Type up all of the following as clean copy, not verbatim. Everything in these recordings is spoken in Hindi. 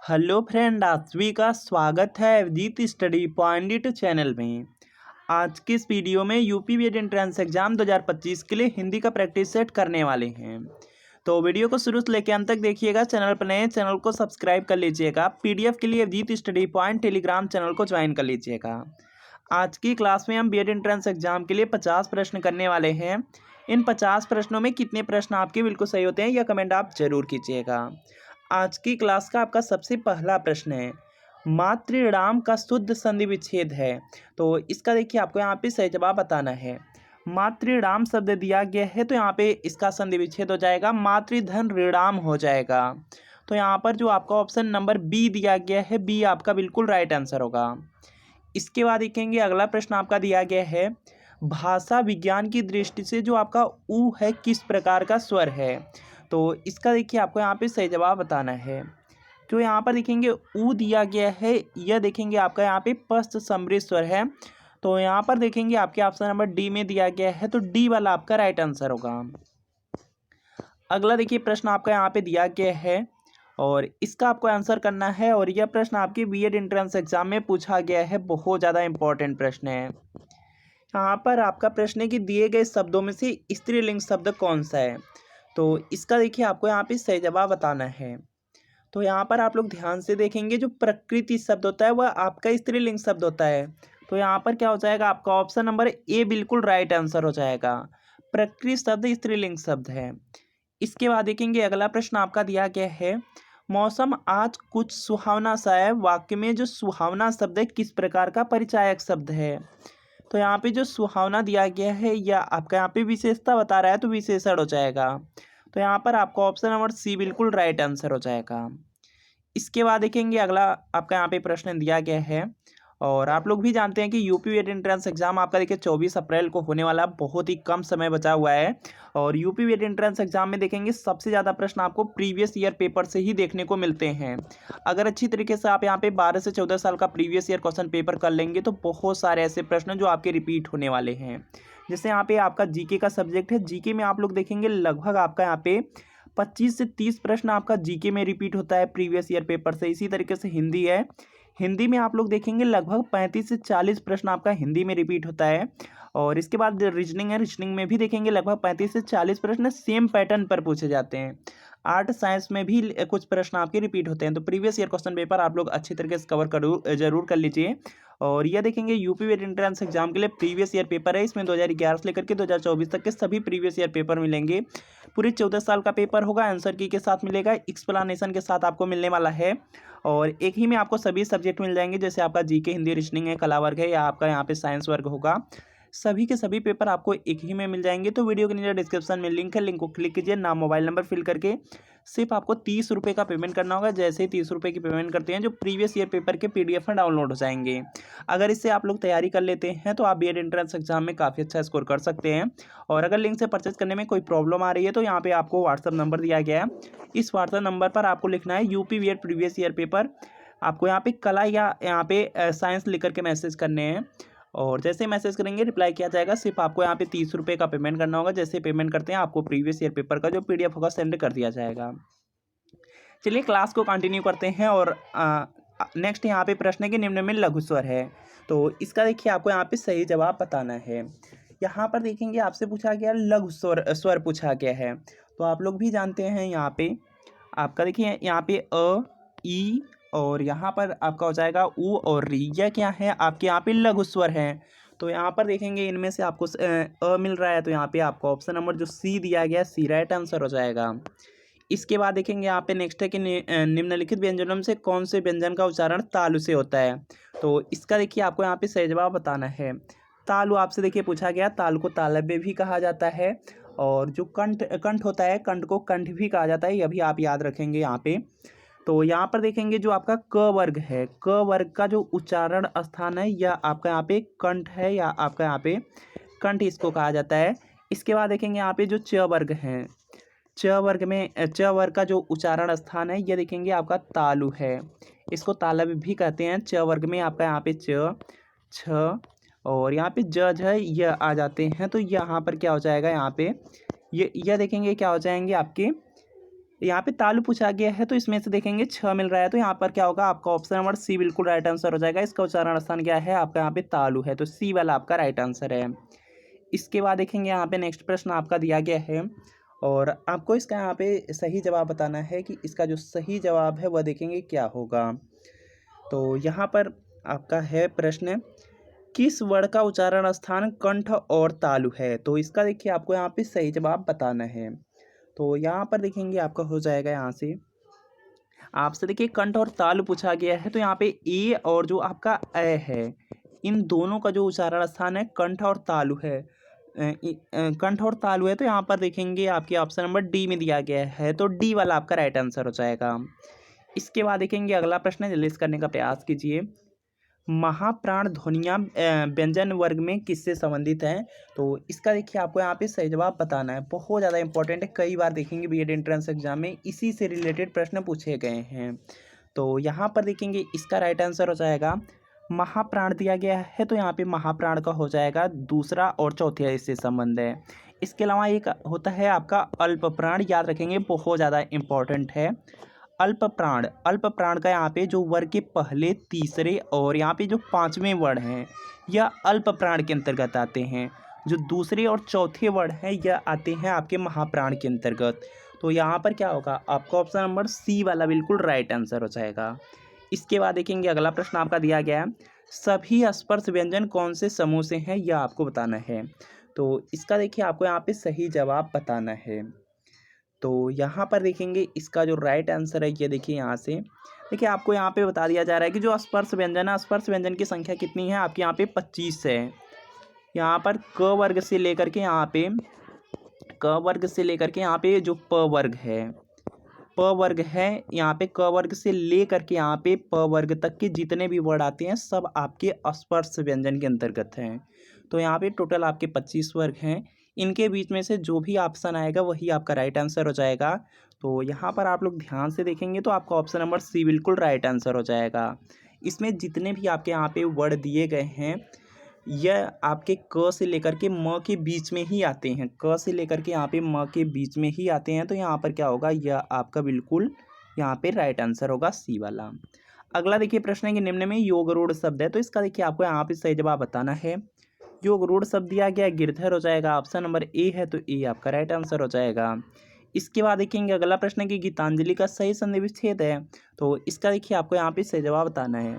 हेलो फ्रेंड, आप सभी का स्वागत है अवधीत स्टडी पॉइंट चैनल में। आज की इस वीडियो में यूपी बीएड एंट्रेंस एग्जाम 2025 के लिए हिंदी का प्रैक्टिस सेट करने वाले हैं। तो वीडियो को शुरू से लेकर अंत तक देखिएगा। चैनल पर नए चैनल को सब्सक्राइब कर लीजिएगा। पीडीएफ के लिए अवधीत स्टडी पॉइंट टेलीग्राम चैनल को ज्वाइन कर लीजिएगा। आज की क्लास में हम बीएड एंट्रेंस एग्जाम के लिए 50 प्रश्न करने वाले हैं। इन 50 प्रश्नों में कितने प्रश्न आपके बिल्कुल सही होते हैं यह कमेंट आप जरूर कीजिएगा। आज की क्लास का आपका सबसे पहला प्रश्न है, मातृणाम का शुद्ध संधि विच्छेद है। तो इसका देखिए आपको यहाँ पे सही जवाब बताना है। मातृणाम शब्द दिया गया है तो यहाँ पे इसका संधि विच्छेद हो जाएगा, मातृधन ऋणाम हो जाएगा। तो यहाँ पर जो आपका ऑप्शन नंबर बी दिया गया है, बी आपका बिल्कुल राइट आंसर होगा। इसके बाद देखेंगे अगला प्रश्न आपका दिया गया है, भाषा विज्ञान की दृष्टि से जो आपका ऊ है किस प्रकार का स्वर है। तो इसका देखिए आपको यहाँ पे सही जवाब बताना है। जो यहाँ पर देखेंगे ऊ दिया गया है, यह देखेंगे आपका यहाँ पे पश्च समृद्ध स्वर है। तो यहाँ पर देखेंगे आपके ऑप्शन नंबर डी में दिया गया है, तो डी वाला आपका राइट आंसर होगा। अगला देखिए प्रश्न आपका यहाँ पे दिया गया है और इसका आपको आंसर करना है। और यह प्रश्न आपके बीएड एंट्रेंस एग्जाम में पूछा गया है, बहुत ज़्यादा इंपॉर्टेंट प्रश्न है। यहाँ पर आपका प्रश्न है कि दिए गए शब्दों में से स्त्रीलिंग शब्द कौन सा है। तो इसका देखिए आपको यहाँ पे सही जवाब बताना है। तो यहाँ पर आप लोग ध्यान से देखेंगे, जो प्रकृति शब्द होता है वह आपका स्त्रीलिंग शब्द होता है। तो यहाँ पर क्या हो जाएगा, आपका ऑप्शन नंबर ए बिल्कुल राइट आंसर हो जाएगा। प्रकृति शब्द स्त्रीलिंग शब्द है। इसके बाद देखेंगे अगला प्रश्न आपका दिया गया है, मौसम आज कुछ सुहावना सा है। वाक्य में जो सुहावना शब्द है किस प्रकार का परिचायक शब्द है। तो यहाँ पे जो सुहावना दिया गया है या आपका यहाँ पे विशेषता बता रहा है, तो विशेषण हो जाएगा। तो यहाँ पर आपका ऑप्शन नंबर सी बिल्कुल राइट आंसर हो जाएगा। इसके बाद देखेंगे अगला आपका यहाँ पे प्रश्न दिया गया है, और आप लोग भी जानते हैं कि यूपी बीएड एंट्रेंस एग्जाम आपका देखिए 24 अप्रैल को होने वाला, बहुत ही कम समय बचा हुआ है। और यूपी बीएड एंट्रेंस एग्जाम में देखेंगे सबसे ज़्यादा प्रश्न आपको प्रीवियस ईयर पेपर से ही देखने को मिलते हैं। अगर अच्छी तरीके से आप यहाँ पे 12 से 14 साल का प्रीवियस ईयर क्वेश्चन पेपर कर लेंगे तो बहुत सारे ऐसे प्रश्न जो आपके रिपीट होने वाले हैं। जैसे यहाँ पे आपका जीके का सब्जेक्ट है, जीके में आप लोग देखेंगे लगभग आपका यहाँ पे 25 से 30 प्रश्न आपका जीके में रिपीट होता है प्रीवियस ईयर पेपर से। इसी तरीके से हिंदी है, हिंदी में आप लोग देखेंगे लगभग 35 से 40 प्रश्न आपका हिंदी में रिपीट होता है। और इसके बाद रीजनिंग है, रीजनिंग में भी देखेंगे लगभग 35 से 40 प्रश्न सेम पैटर्न पर पूछे जाते हैं। आर्ट साइंस में भी कुछ प्रश्न आपके रिपीट होते हैं। तो प्रीवियस ईयर क्वेश्चन पेपर आप लोग अच्छी तरीके से कवर जरूर कर लीजिए। और यह देखेंगे यूपी बीएड एंट्रेंस एग्जाम के लिए प्रीवियस ईयर पेपर है। इसमें 2011 से लेकर के 2024 तक के सभी प्रीवियस ईयर पेपर मिलेंगे। पूरे 14 साल का पेपर होगा, आंसर की के साथ मिलेगा, एक्सप्लेनेशन के साथ आपको मिलने वाला है। और एक ही में आपको सभी सब्जेक्ट मिल जाएंगे, जैसे आपका जीके, हिंदी, रीजनिंग है, कला वर्ग है, या आपका यहाँ पे साइंस वर्ग होगा। सभी के सभी पेपर आपको एक ही में मिल जाएंगे। तो वीडियो के नीचे डिस्क्रिप्शन में लिंक है, लिंक को क्लिक कीजिए, नाम मोबाइल नंबर फिल करके सिर्फ आपको 30 रुपये का पेमेंट करना होगा। जैसे ही 30 रुपये की पेमेंट करते हैं, जो प्रीवियस ईयर पेपर के पीडीएफ में डाउनलोड हो जाएंगे। अगर इससे आप लोग तैयारी कर लेते हैं तो आप बीएड एंट्रेंस एग्जाम में काफ़ी अच्छा स्कोर कर सकते हैं। और अगर लिंक से परचेज करने में कोई प्रॉब्लम आ रही है तो यहाँ पे आपको व्हाट्सअप नंबर दिया गया है। इस व्हाट्सअप नंबर पर आपको लिखना है UP BEd previous year paper. आपको यहाँ पे कला या यहाँ पे साइंस लिख करके मैसेज करने हैं। और जैसे मैसेज करेंगे रिप्लाई किया जाएगा। सिर्फ आपको यहाँ पे 30 रुपये का पेमेंट करना होगा। जैसे पेमेंट करते हैं आपको प्रीवियस ईयर पेपर का जो पीडीएफ होगा सेंड कर दिया जाएगा। चलिए क्लास को कंटिन्यू करते हैं। और नेक्स्ट यहाँ पे प्रश्न है कि निम्न में लघु स्वर है। तो इसका देखिए आपको यहाँ पे सही जवाब बताना है। यहाँ पर देखेंगे आपसे पूछा गया लघु स्वर पूछा गया है। तो आप लोग भी जानते हैं यहाँ पे आपका देखिए यहाँ पे अ, ई, और यहाँ पर आपका हो जाएगा ऊ और री। यह क्या है, आपके यहाँ पे लघु स्वर हैं। तो यहाँ पर देखेंगे इनमें से आपको मिल रहा है, तो यहाँ पे आपका ऑप्शन नंबर जो सी दिया गया, सी राइट आंसर हो जाएगा। इसके बाद देखेंगे यहाँ पे नेक्स्ट है कि निम्नलिखित व्यंजनों में से कौन से व्यंजन का उच्चारण तालु से होता है। तो इसका देखिए आपको यहाँ पे सही जवाब बताना है। तालु आपसे देखिए पूछा गया, तालु को तालव्य भी कहा जाता है। और जो कंठ होता है, कंठ को कंठ भी कहा जाता है, यह भी आप याद रखेंगे यहाँ पे। तो यहाँ पर देखेंगे जो आपका क वर्ग है, क वर्ग का जो उच्चारण स्थान है यह आपका यहाँ पे कंठ है, या आपका यहाँ पे कंठ इसको कहा जाता है। इसके बाद देखेंगे यहाँ पे जो च वर्ग है, च वर्ग में च वर्ग का जो उच्चारण स्थान है यह देखेंगे आपका तालु है। इसको तालव्य भी कहते हैं। च वर्ग में आपका यहाँ पे च, छ और यहाँ पे ज, झ, यह आ जाते हैं। तो यहाँ पर क्या हो जाएगा, यहाँ पे यह देखेंगे क्या हो जाएंगे आपके यहाँ पे तालु पूछा गया है तो इसमें से देखेंगे 6 मिल रहा है, तो यहाँ पर क्या होगा आपका ऑप्शन नंबर सी बिल्कुल राइट आंसर हो जाएगा। इसका उच्चारण स्थान क्या है आपका, यहाँ पे तालु है, तो सी वाला आपका राइट आंसर है। इसके बाद देखेंगे यहाँ पे नेक्स्ट प्रश्न आपका दिया गया है और आपको इसका यहाँ पे सही जवाब बताना है कि इसका जो सही जवाब है वह देखेंगे क्या होगा। तो यहाँ पर आपका है प्रश्न, किस वर्ण का उच्चारण स्थान कंठ और तालु है। तो इसका देखिए आपको यहाँ पे सही जवाब बताना है। तो यहाँ पर देखेंगे आपका हो जाएगा, यहाँ से आपसे देखिए कंठ और तालु पूछा गया है, तो यहाँ पे ए और जो आपका ए है, इन दोनों का जो उच्चारण स्थान है कंठ और तालु है, कंठ और तालु है, तो यहाँ पर देखेंगे आपके ऑप्शन नंबर डी में दिया गया है, तो डी वाला आपका राइट आंसर हो जाएगा। इसके बाद देखेंगे अगला प्रश्न, जल्दी से करने का प्रयास कीजिए। महाप्राण ध्वनियाँ व्यंजन वर्ग में किससे संबंधित हैं। तो इसका देखिए आपको यहाँ पे सही जवाब बताना है, बहुत ज़्यादा इंपॉर्टेंट है, कई बार देखेंगे बीएड एंट्रेंस एग्जाम में इसी से रिलेटेड प्रश्न पूछे गए हैं। तो यहाँ पर देखेंगे इसका राइट आंसर हो जाएगा महाप्राण दिया गया है, तो यहाँ पे महाप्राण का हो जाएगा दूसरा और चौथे इससे संबंध है। इसके अलावा एक होता है आपका अल्प प्राण, याद रखेंगे बहुत ज़्यादा इंपॉर्टेंट है। अल्प प्राण का यहाँ पे जो वर्ग के पहले, तीसरे और यहाँ पे जो पांचवें वर्ण हैं यह अल्प प्राण के अंतर्गत आते हैं। जो दूसरे और चौथे वर्ण हैं यह आते हैं आपके महाप्राण के अंतर्गत। तो यहाँ पर क्या होगा आपका ऑप्शन नंबर सी वाला बिल्कुल राइट आंसर हो जाएगा। इसके बाद देखेंगे अगला प्रश्न आपका दिया गया है, सभी स्पर्श व्यंजन कौन से समूह से हैं यह आपको बताना है। तो इसका देखिए आपको यहाँ पे सही जवाब बताना है। तो यहाँ पर देखेंगे इसका जो राइट आंसर है ये देखिए, यहाँ से देखिए आपको यहाँ पे बता दिया जा रहा है कि जो स्पर्श व्यंजन है, स्पर्श व्यंजन की संख्या कितनी है आपके यहाँ पे 25 है। यहाँ पर क वर्ग से लेकर के यहाँ पे यहाँ पे जो प वर्ग है यहाँ पे क वर्ग से लेकर के यहाँ पे प वर्ग तक के जितने भी वर्ड आते हैं सब आपके स्पर्श व्यंजन के अंतर्गत हैं। तो यहाँ पे टोटल आपके 25 वर्ग हैं, इनके बीच में से जो भी ऑप्शन आएगा वही आपका राइट आंसर हो जाएगा। तो यहाँ पर आप लोग ध्यान से देखेंगे तो आपका ऑप्शन नंबर सी बिल्कुल राइट आंसर हो जाएगा। इसमें जितने भी आपके यहाँ पे वर्ड दिए गए हैं यह आपके क से लेकर के म के बीच में ही आते हैं, क से लेकर के यहाँ पे म के बीच में ही आते हैं। तो यहाँ पर क्या होगा, यह आपका बिल्कुल यहाँ पे राइट आंसर होगा सी वाला। अगला देखिए प्रश्न है कि निम्न में योगरूढ़ शब्द है, तो इसका देखिए आपको यहाँ पे सही जवाब बताना है। योगरूढ़ शब्द दिया गया गिरधर हो जाएगा, ऑप्शन नंबर ए है, तो ए आपका राइट आंसर हो जाएगा। इसके बाद देखेंगे अगला प्रश्न है कि गीतांजलि का सही संधि विच्छेद है, तो इसका देखिए आपको यहाँ पे सही जवाब बताना है।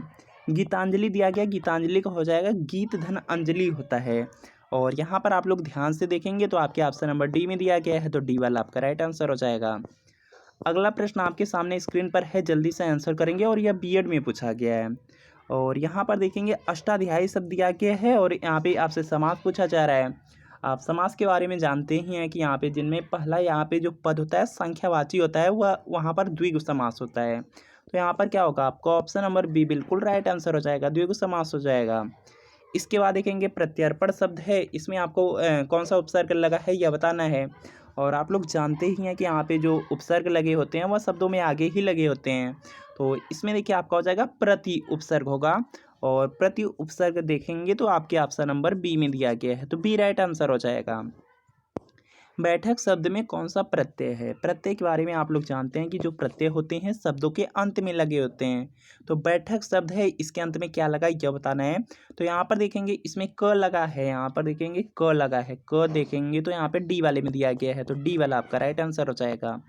गीतांजलि दिया गया, गीतांजलि का हो जाएगा गीत धन अंजलि होता है। और यहाँ पर आप लोग ध्यान से देखेंगे तो आपके ऑप्शन नंबर डी में दिया गया है, तो डी वाला आपका राइट आंसर हो जाएगा। अगला प्रश्न आपके सामने स्क्रीन पर है, जल्दी से आंसर करेंगे और यह बीएड में पूछा गया है। और यहाँ पर देखेंगे अष्टाध्यायी शब्द दिया गया है और यहाँ पे आपसे समास पूछा जा रहा है। आप समास के बारे में जानते ही हैं कि यहाँ पे जिनमें पहला यहाँ पे जो पद होता है संख्यावाची होता है वह वहाँ पर द्विगु समास होता है। तो यहाँ पर क्या होगा आपका ऑप्शन नंबर बी बिल्कुल राइट आंसर हो जाएगा, द्विगु समास हो जाएगा। इसके बाद देखेंगे प्रत्यर्पण शब्द है, इसमें आपको कौन सा उपसर्ग लगा है यह बताना है। और आप लोग जानते ही हैं कि यहाँ पे जो उपसर्ग लगे होते हैं वह शब्दों में आगे ही लगे होते हैं। तो इसमें देखिए आपका हो जाएगा प्रति उपसर्ग होगा, और प्रति उपसर्ग देखेंगे तो आपके ऑप्शन नंबर बी में दिया गया है, तो बी राइट आंसर हो जाएगा। बैठक शब्द में कौन सा प्रत्यय है। प्रत्यय के बारे में आप लोग जानते हैं कि जो प्रत्यय होते हैं शब्दों के अंत में लगे होते हैं। तो बैठक शब्द है, इसके अंत में क्या लगा यह बताना है। तो यहाँ पर देखेंगे इसमें क लगा है, यहाँ पर देखेंगे क लगा है, क देखेंगे तो यहाँ पे डी वाले में दिया गया है, तो डी वाला आपका राइट आंसर हो जाएगा।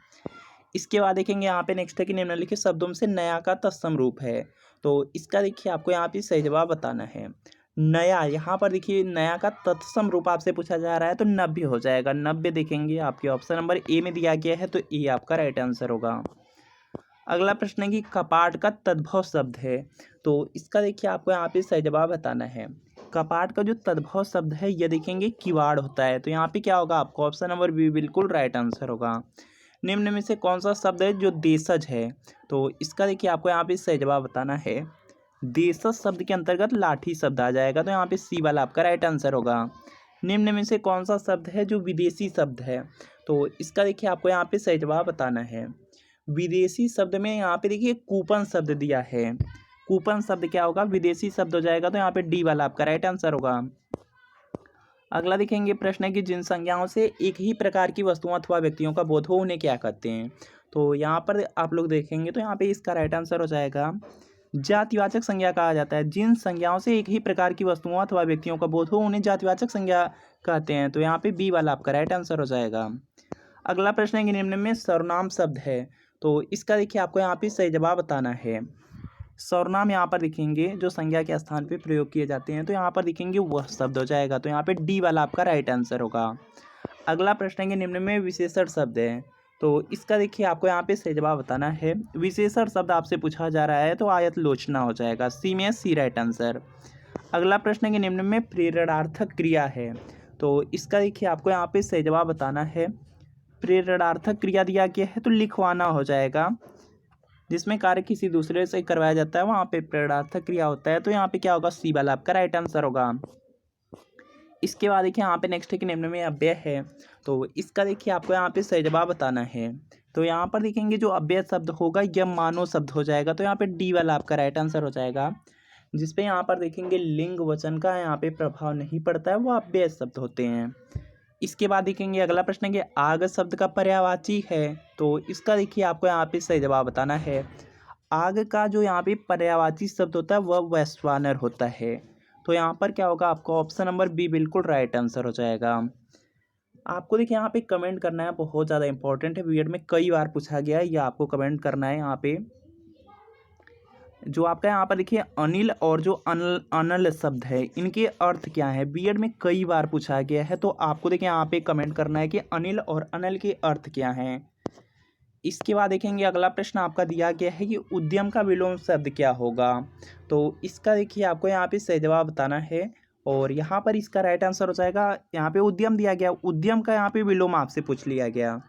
इसके बाद देखेंगे यहाँ पे नेक्स्ट है कि निम्नलिखित शब्दों में से नया का तत्सम रूप है। तो इसका देखिए आपको यहाँ पे सही जवाब बताना है। नया, यहाँ पर देखिए नया का तत्सम रूप आपसे पूछा जा रहा है, तो नब्बे हो जाएगा। नब्बे देखेंगे आपके ऑप्शन नंबर ए में दिया गया है, तो ए आपका राइट आंसर होगा। अगला प्रश्न है कि कपाट का तद्भव शब्द है, तो इसका देखिए आपको यहाँ पे सही जवाब बताना है। कपाट का जो तद्भव शब्द है यह देखेंगे किवाड़ होता है, तो यहाँ पे क्या होगा आपका ऑप्शन नंबर बी बिल्कुल राइट आंसर होगा। निम्न में से कौन सा शब्द है जो देशज है, तो इसका देखिए आपको यहाँ पे सही जवाब बताना है। देशज शब्द के अंतर्गत लाठी शब्द आ जाएगा, तो यहाँ पे सी वाला आपका राइट आंसर होगा। निम्न में से कौन सा शब्द है जो विदेशी शब्द है, तो इसका देखिए आपको यहाँ पे सही जवाब बताना है। विदेशी शब्द में यहाँ पे देखिए कूपन शब्द दिया है, कूपन शब्द क्या होगा विदेशी शब्द हो जाएगा, तो यहाँ पे डी वाला आपका राइट आंसर होगा। अगला देखेंगे प्रश्न है कि जिन संज्ञाओं से एक ही प्रकार की वस्तुओं अथवा व्यक्तियों का बोध हो उन्हें क्या कहते हैं। तो यहाँ पर आप लोग देखेंगे तो यहाँ पे इसका राइट आंसर हो जाएगा जातिवाचक संज्ञा कहा जाता है। जिन संज्ञाओं से एक ही प्रकार की वस्तुओं अथवा व्यक्तियों का बोध हो उन्हें जातिवाचक संज्ञा कहते हैं। तो यहाँ पे बी वाला आपका राइट आंसर हो जाएगा। अगला प्रश्न है कि निम्न में सर्वनाम शब्द है, तो इसका देखिए आपको यहाँ पे सही जवाब बताना है। सर्वनाम यहाँ पर दिखेंगे जो संज्ञा के स्थान पे प्रयोग किए जाते हैं, तो यहाँ पर दिखेंगे वह शब्द हो जाएगा। तो यहाँ पे डी वाला आपका राइट आंसर होगा। अगला प्रश्न है कि निम्न में विशेषण शब्द है, तो इसका देखिए आपको यहाँ पे सही जवाब बताना है। विशेषण शब्द आपसे पूछा जा रहा है तो आयत लोचना हो जाएगा। सी में सी राइट आंसर। अगला प्रश्न है कि निम्न में प्रेरणार्थक क्रिया है, तो इसका देखिए आपको यहाँ पे सही जवाब बताना है। प्रेरणार्थक क्रिया दिया गया है तो लिखवाना हो जाएगा। जिसमें कार्य किसी दूसरे से करवाया जाता है वहाँ पे प्रेरणार्थक क्रिया होता है। तो यहाँ पे क्या होगा, सी वाला आपका राइट आंसर होगा। इसके बाद देखिए यहाँ पे नेक्स्ट है कि निम्न में अव्यय है, तो इसका देखिए आपको यहाँ पे सही जवाब बताना है। तो यहाँ पर देखेंगे जो अव्यय शब्द होगा यह मानव शब्द हो जाएगा। तो यहाँ पे डी वाला आपका राइट आंसर हो जाएगा। जिसपे यहाँ पर देखेंगे लिंग वचन का यहाँ पे प्रभाव नहीं पड़ता है, वो अव्यय शब्द होते हैं। इसके बाद देखेंगे अगला प्रश्न है कि आग शब्द का पर्यायवाची है, तो इसका देखिए आपको यहाँ पे सही जवाब बताना है। आग का जो यहाँ पे पर्यायवाची शब्द होता है वह वैश्वानर होता है। तो यहाँ पर क्या होगा, आपका ऑप्शन नंबर बी बिल्कुल राइट आंसर हो जाएगा। आपको देखिए यहाँ पे कमेंट करना है, बहुत ज़्यादा इंपॉर्टेंट है, बीएड में कई बार पूछा गया है, यह आपको कमेंट करना है। यहाँ पे जो आपका यहाँ पर देखिए अनिल और जो अनल शब्द है इनके अर्थ क्या है, बीएड में कई बार पूछा गया है। तो आपको देखिए यहाँ पे कमेंट करना है कि अनिल और अनल के अर्थ क्या हैं। इसके बाद देखेंगे अगला प्रश्न आपका दिया गया है कि उद्यम का विलोम शब्द क्या होगा। तो इसका देखिए आपको यहाँ पे सही जवाब बताना है और यहाँ पर इसका राइट आंसर हो जाएगा। यहाँ पे उद्यम दिया गया, उद्यम का यहाँ पे विलोम आपसे पूछ लिया गया।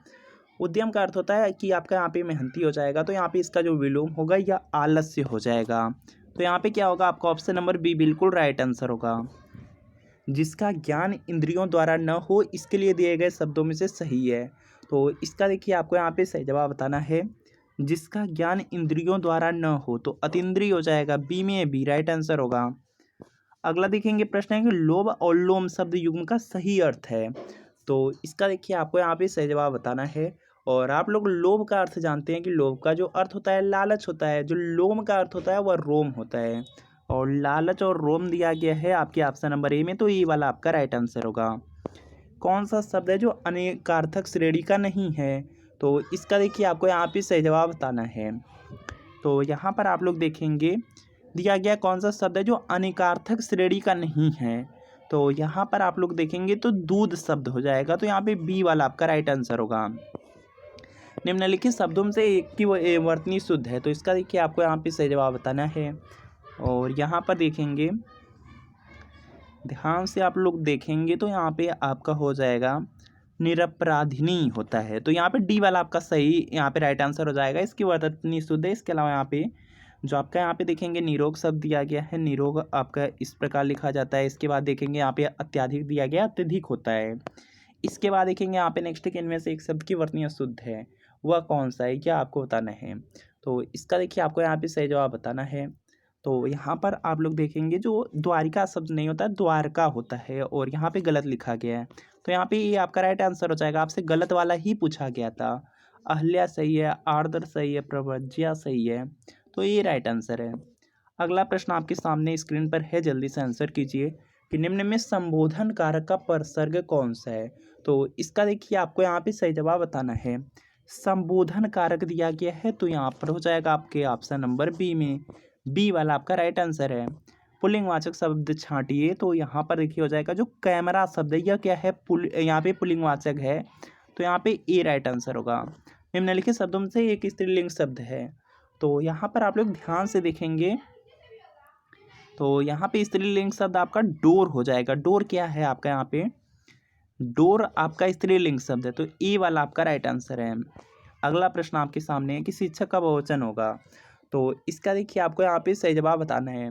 उद्यम का अर्थ होता है कि आपका यहाँ पे मेहनती हो जाएगा, तो यहाँ पे इसका जो विलोम होगा या आलस्य हो जाएगा। तो यहाँ पे क्या होगा, आपका ऑप्शन नंबर बी बिल्कुल राइट आंसर होगा। जिसका ज्ञान इंद्रियों द्वारा न हो इसके लिए दिए गए शब्दों में से सही है। तो इसका देखिए आपको यहाँ पे सही जवाब बताना है। जिसका ज्ञान इंद्रियों द्वारा न हो तो अतीन्द्रिय हो जाएगा। बी में बी राइट आंसर होगा। अगला देखेंगे प्रश्न है कि लोभ और लोम शब्द युग्म का सही अर्थ है, तो इसका देखिए आपको यहाँ पे सही जवाब बताना है। और आप लोग लोभ का अर्थ जानते हैं कि लोभ का जो अर्थ होता है लालच होता है, जो लोम का अर्थ होता है वह रोम होता है। और लालच और रोम दिया गया है आपके ऑप्शन नंबर ए में, तो ये वाला आपका राइट आंसर होगा। कौन सा शब्द है जो अनेकार्थक श्रेणी का नहीं है, तो इसका देखिए आपको यहाँ पे सही जवाब बताना है। तो यहाँ पर आप लोग देखेंगे दिया गया कौन सा शब्द है जो अनेकार्थक श्रेणी का नहीं है, तो यहाँ पर आप लोग देखेंगे तो दूध शब्द हो जाएगा। तो यहाँ पे बी वाला आपका राइट आंसर होगा। निम्नलिखित शब्दों में से एक की वर्तनी शुद्ध है, तो इसका देखिए आपको यहाँ पे सही जवाब बताना है। और यहाँ पर देखेंगे ध्यान से आप लोग देखेंगे तो यहाँ पे आपका हो जाएगा निरपराधिनी होता है। तो यहाँ पे डी वाला आपका सही यहाँ पे राइट आंसर हो जाएगा। इसकी वर्तनी शुद्ध है। इसके अलावा यहाँ पे जो आपका यहाँ पे देखेंगे निरोग शब्द दिया गया है, निरोग आपका इस प्रकार लिखा जाता है। इसके बाद देखेंगे यहाँ पे अत्याधिक दिया गया, अत्यधिक होता है। इसके बाद देखेंगे यहाँ पे नेक्स्ट कि इनमें से एक शब्द की वर्तनी अशुद्ध है, वह कौन सा है, क्या आपको बताना है। तो इसका देखिए आपको यहाँ पे सही जवाब बताना है। तो यहाँ पर आप लोग देखेंगे जो द्वारिका शब्द नहीं होता, द्वारका होता है, और यहाँ पे गलत लिखा गया है। तो यहाँ पे ये आपका राइट आंसर हो जाएगा। आपसे गलत वाला ही पूछा गया था। अहल्या सही है, आर्द्र सही है, प्रव्रज्या सही है, तो ये राइट आंसर है। अगला प्रश्न आपके सामने स्क्रीन पर है, जल्दी से आंसर कीजिए कि निम्न में संबोधन कारक का परसर्ग कौन सा है। तो इसका देखिए आपको यहाँ पे सही जवाब बताना है। संबोधन कारक दिया गया है, तो यहाँ पर हो जाएगा आपके ऑप्शन नंबर बी में, बी वाला आपका राइट आंसर है। पुल्लिंगवाचक शब्द छांटिए, तो यहाँ पर देखिए हो जाएगा जो कैमरा शब्द है यह क्या है, यहाँ पे पुल्लिंगवाचक है, तो यहाँ पे ए राइट आंसर होगा। निम्नलिखित शब्दों में से एक स्त्रीलिंग शब्द है, तो यहाँ पर आप लोग ध्यान से देखेंगे तो यहाँ पे स्त्रीलिंग शब्द आपका डोर हो जाएगा। डोर क्या है आपका, यहाँ पे डोर आपका स्त्रीलिंग शब्द है, तो ए वाला आपका राइट आंसर है। अगला प्रश्न आपके सामने है कि शिक्षक का बहुवचन होगा, तो इसका देखिए आपको यहाँ पे सही जवाब बताना है।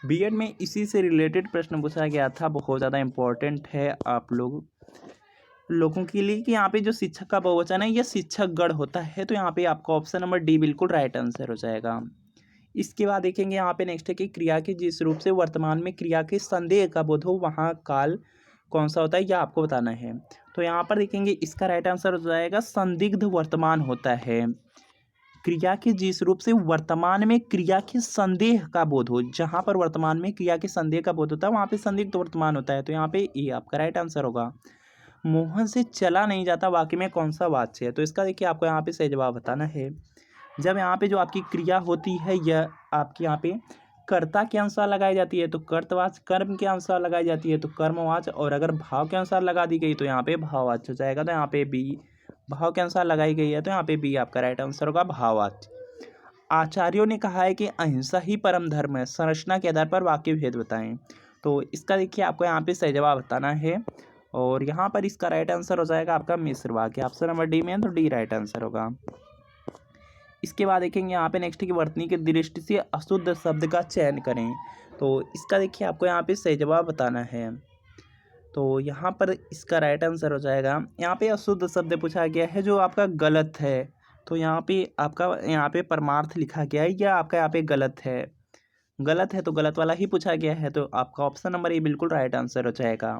बीएड में इसी से रिलेटेड प्रश्न पूछा गया था, बहुत ज़्यादा इम्पोर्टेंट है आप लोगों के लिए कि यहाँ पे जो शिक्षक का बहुवचन है यह शिक्षक गण होता है। तो यहाँ पे आपका ऑप्शन नंबर डी बिल्कुल राइट आंसर हो जाएगा। इसके बाद देखेंगे यहाँ पे नेक्स्ट है कि क्रिया के जिस रूप से वर्तमान में क्रिया के संदेह का बोध हो वहाँ काल कौन सा होता है यह आपको बताना है। तो यहाँ पर देखेंगे इसका राइट आंसर हो जाएगा संदिग्ध वर्तमान होता है। क्रिया के जिस रूप से वर्तमान में क्रिया के संदेह का बोध हो, जहाँ पर वर्तमान में क्रिया के संदेह का बोध होता है वहाँ पे संदिग्ध वर्तमान होता है। तो यहाँ पे ये आपका राइट आंसर होगा। मोहन से चला नहीं जाता वाक्य में कौन सा वाच्य है? तो इसका देखिए आपको यहाँ पे सही जवाब बताना है। जब यहाँ पे जो आपकी क्रिया होती है यह आपके यहाँ पे कर्ता के अनुसार लगाई जाती है तो कर्तवाच्य, कर्म के अनुसार लगाई जाती है तो कर्मवाच्य, और अगर भाव के अनुसार लगा दी गई तो यहाँ पे भाववाच्य हो जाएगा। तो यहाँ पे बी, भाव के अनुसार लगाई गई है तो यहाँ पे बी आपका राइट आंसर होगा, भाववाच्य। आचार्यों ने कहा है कि अहिंसा ही परम धर्म है, संरचना के आधार पर वाक्य भेद बताएं। तो इसका देखिए आपको यहाँ पे सही जवाब बताना है, और यहाँ पर इसका राइट आंसर हो जाएगा आपका मिश्र वाक्य। ऑप्शन नंबर डी में है तो डी राइट आंसर होगा। इसके बाद देखेंगे यहाँ पे नेक्स्ट की वर्तनी की दृष्टि से अशुद्ध शब्द का चयन करें। तो इसका देखिए आपको यहाँ पे सही जवाब बताना है। तो यहाँ पर इसका राइट आंसर हो जाएगा, यहाँ पे अशुद्ध शब्द पूछा गया है जो आपका गलत है। तो यहाँ पे आपका यहाँ पे परमार्थ लिखा गया है, यह आपका यहाँ पे गलत है। गलत है तो गलत वाला ही पूछा गया है, तो आपका ऑप्शन नंबर ए बिल्कुल राइट आंसर हो जाएगा।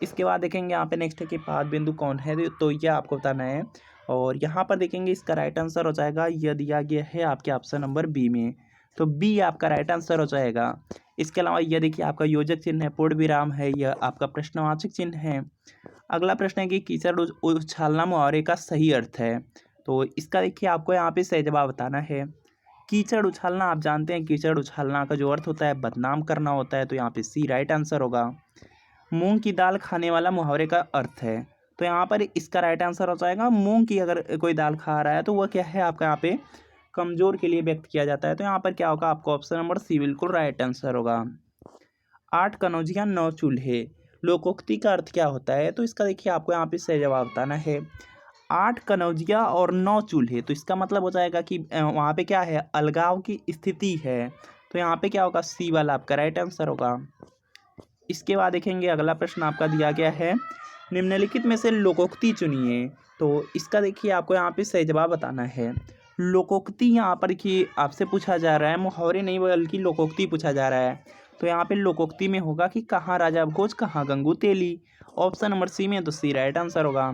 इसके बाद देखेंगे यहाँ पे नेक्स्ट है कि पाद बिंदु कौन है, तो यह आपको बताना है। और यहाँ पर देखेंगे इसका राइट आंसर हो जाएगा, यह दिया गया है आपके ऑप्शन नंबर बी में, तो बी आपका राइट आंसर हो जाएगा। इसके अलावा यह देखिए आपका योजक चिन्ह है, पूर्ण विराम है, यह आपका प्रश्नवाचक चिन्ह है। अगला प्रश्न है कि कीचड़ उछालना मुहावरे का सही अर्थ है। तो इसका देखिए आपको यहाँ पे सही जवाब बताना है। कीचड़ उछालना आप जानते हैं, कीचड़ उछालना का जो अर्थ होता है बदनाम करना होता है, तो यहाँ पे सी राइट आंसर होगा। मूंग की दाल खाने वाला मुहावरे का अर्थ है, तो यहाँ पर इसका राइट आंसर हो जाएगा मूंग की अगर कोई दाल खा रहा है तो वह क्या है आपका यहाँ पे कमजोर के लिए व्यक्त किया जाता है। तो यहाँ पर क्या होगा, आपको ऑप्शन नंबर सी बिल्कुल राइट आंसर होगा। 8 कनौजियाँ 9 चूल्हे, लोकोक्ति का अर्थ क्या होता है? तो इसका देखिए आपको यहाँ पे सही जवाब बताना है। 8 कनौजिया और 9 चूल्हे, तो इसका मतलब हो जाएगा कि वहाँ पे क्या है, अलगाव की स्थिति है। तो यहाँ पे क्या होगा, सी वाला आपका राइट आंसर होगा। इसके बाद देखेंगे अगला प्रश्न आपका दिया गया है, निम्नलिखित में से लोकोक्ति चुनिए। तो इसका देखिए आपको यहाँ पे सही जवाब बताना है। लोकोक्ति यहाँ पर कि आपसे पूछा जा रहा है, मुहावरे नहीं बल्कि लोकोक्ति पूछा जा रहा है। तो यहाँ पे लोकोक्ति में होगा कि कहाँ राजा भोज कहाँ गंगू तेली, ऑप्शन नंबर सी में, तो सी राइट आंसर होगा।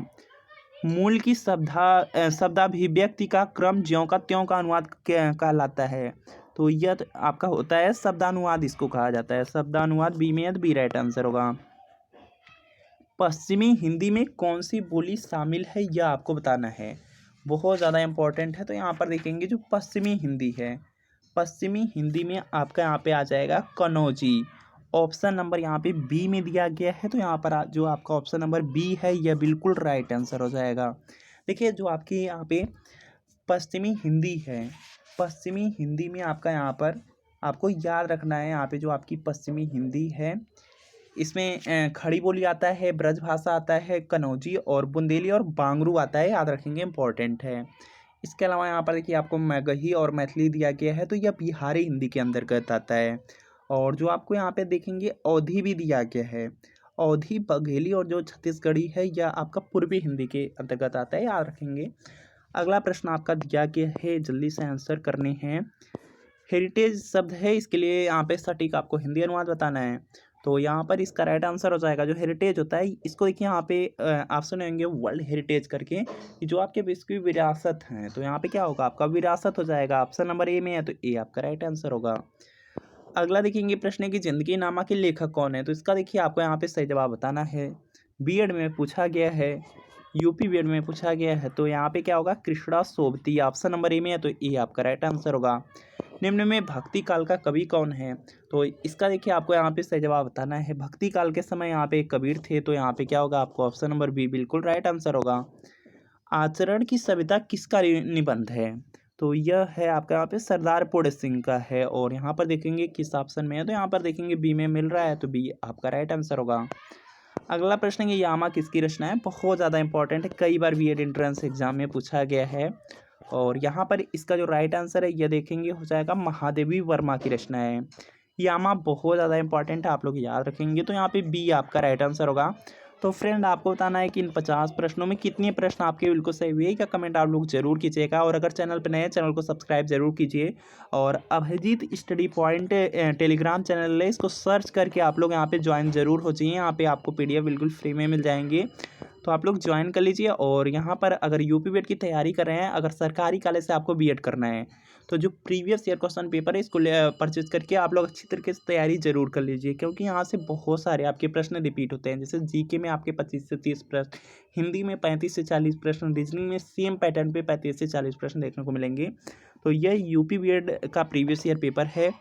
मूल की शब्दाभिव्यक्ति का क्रम ज्यों का त्यों का अनुवाद कहलाता है। तो यह आपका होता है शब्दानुवाद, इसको कहा जाता है शब्दानुवाद, बी में है तो बी राइट आंसर होगा। पश्चिमी हिंदी में कौन सी बोली शामिल है यह आपको बताना है, बहुत ज़्यादा इंपॉर्टेंट है। तो यहाँ पर देखेंगे जो पश्चिमी हिंदी है, पश्चिमी हिंदी में आपका यहाँ पे आ जाएगा कनौजी, ऑप्शन नंबर यहाँ पे बी में दिया गया है। तो यहाँ पर जो आपका ऑप्शन नंबर बी है यह बिल्कुल राइट आंसर हो जाएगा। देखिए जो आपकी यहाँ पे पश्चिमी हिंदी है, पश्चिमी हिंदी में आपका यहाँ पर आपको याद रखना है, यहाँ पे जो आपकी पश्चिमी हिंदी है इसमें खड़ी बोली आता है, ब्रज भाषा आता है, कनौजी और बुंदेली और बांगरू आता है, याद रखेंगे इंपॉर्टेंट है। इसके अलावा यहाँ पर देखिए आपको मगही और मैथिली दिया गया है, तो यह बिहारी हिंदी के अंतर्गत आता है। और जो आपको यहाँ पे देखेंगे अवधी भी दिया गया है, अवधी, बघेली और जो छत्तीसगढ़ी है यह आपका पूर्वी हिंदी के अंतर्गत आता है, याद रखेंगे। अगला प्रश्न आपका दिया गया है, जल्दी से आंसर करने हैं। हेरिटेज शब्द है, इसके लिए यहाँ पे सटीक आपको हिंदी अनुवाद बताना है। तो यहाँ पर इसका राइट आंसर हो जाएगा, जो हेरिटेज होता है इसको देखिए यहाँ पे आप सुनेंगे वर्ल्ड हेरिटेज करके, जो आपके विश्व की विरासत हैं। तो यहाँ पे क्या होगा, आपका विरासत हो जाएगा, ऑप्शन नंबर ए में है तो ए आपका राइट आंसर होगा। अगला देखेंगे प्रश्न की जिंदगी नामा के लेखक कौन है। तो इसका देखिए आपको यहाँ पे सही जवाब बताना है। बीएड में पूछा गया है, यूपी बीएड में पूछा गया है, तो यहाँ पे क्या होगा, Krishna Sobti, option number A में है तो ए आपका राइट आंसर होगा। निम्न में भक्ति काल का कवि कौन है। तो इसका देखिए आपको यहाँ पे सही जवाब बताना है। भक्ति काल के समय यहाँ पे कबीर थे, तो यहाँ पे क्या होगा, आपको ऑप्शन नंबर बी बिल्कुल राइट आंसर होगा। आचरण की सभ्यता किसका निबंध है। तो यह है आपका यहाँ पे सरदार पूर्ण सिंह का है, और यहाँ पर देखेंगे किस ऑप्शन में है, तो यहाँ पर देखेंगे बी में मिल रहा है, तो बी आपका राइट आंसर होगा। अगला प्रश्न है, यामा किसकी रचना है, बहुत ज़्यादा इंपॉर्टेंट है, कई बार बीएड एंट्रेंस एग्जाम में पूछा गया है। और यहाँ पर इसका जो राइट आंसर है यह देखेंगे हो जाएगा महादेवी वर्मा की रचना है। यामा बहुत ज़्यादा इंपॉर्टेंट है, आप लोग याद रखेंगे। तो यहाँ पे बी आपका राइट आंसर होगा। तो फ्रेंड आपको बताना है कि इन 50 प्रश्नों में कितने प्रश्न आपके बिल्कुल सही हुए का कमेंट आप लोग जरूर कीजिएगा। और अगर चैनल पर नए हैं चैनल को सब्सक्राइब जरूर कीजिए। और Abhijeet study point Telegram channel है, इसको सर्च करके आप लोग यहाँ पे ज्वाइन जरूर हो जाइए। यहाँ पे आपको PDF बिल्कुल फ्री में मिल जाएंगे, तो आप लोग ज्वाइन कर लीजिए। और यहाँ पर अगर यूपी बीएड की तैयारी कर रहे हैं, अगर सरकारी कॉलेज से आपको बीएड करना है, तो जो प्रीवियस ईयर क्वेश्चन पेपर है इसको परचेज करके आप लोग अच्छी तरीके से तैयारी जरूर कर लीजिए, क्योंकि यहाँ से बहुत सारे आपके प्रश्न रिपीट होते हैं। जैसे जीके में आपके 25 से 30 प्रश्न, हिंदी में 35 से 40 प्रश्न, रीजनिंग में सेम पैटर्न पे 35 से 40 प्रश्न देखने को मिलेंगे। तो यह यूपी बीएड का प्रीवियस ईयर पेपर है।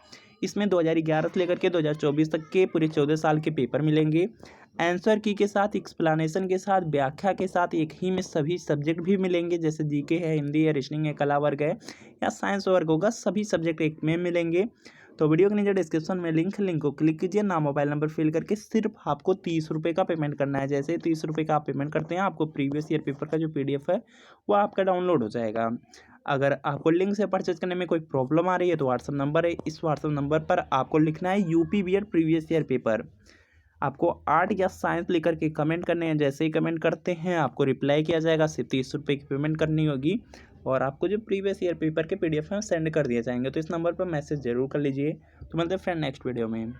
इसमें 2011 से लेकर के 2024 तक के पूरे 14 साल के पेपर मिलेंगे। आंसर की के साथ, एक्सप्लेनेशन के साथ, व्याख्या के साथ, एक ही में सभी सब्जेक्ट भी मिलेंगे। जैसे जीके है, हिंदी है, रीजनिंग है, कला वर्ग है या साइंस वर्ग होगा, सभी सब्जेक्ट एक में मिलेंगे। तो वीडियो के नीचे डिस्क्रिप्शन में लिंक को क्लिक कीजिए, नाम मोबाइल नंबर फिल करके सिर्फ आपको 30 रुपये का पेमेंट करना है। जैसे 30 रुपये का आप पेमेंट करते हैं, आपको प्रीवियस ईयर पेपर का जो PDF है वो आपका डाउनलोड हो जाएगा। अगर आपको लिंक से परचेज करने में कोई प्रॉब्लम आ रही है तो व्हाट्सअप नंबर है, इस व्हाट्सअप नंबर पर आपको लिखना है UP BEd previous year paper. आपको आर्ट या साइंस लिख करके कमेंट करने हैं। जैसे ही कमेंट करते हैं आपको रिप्लाई किया जाएगा, सिर्फ 30 रुपये की पेमेंट करनी होगी और आपको जो प्रीवियस ईयर पेपर के PDF हैं सेंड कर दिए जाएंगे। तो इस नंबर पर मैसेज जरूर कर लीजिए। तो मिलते हैं फ्रेंड नेक्स्ट वीडियो में।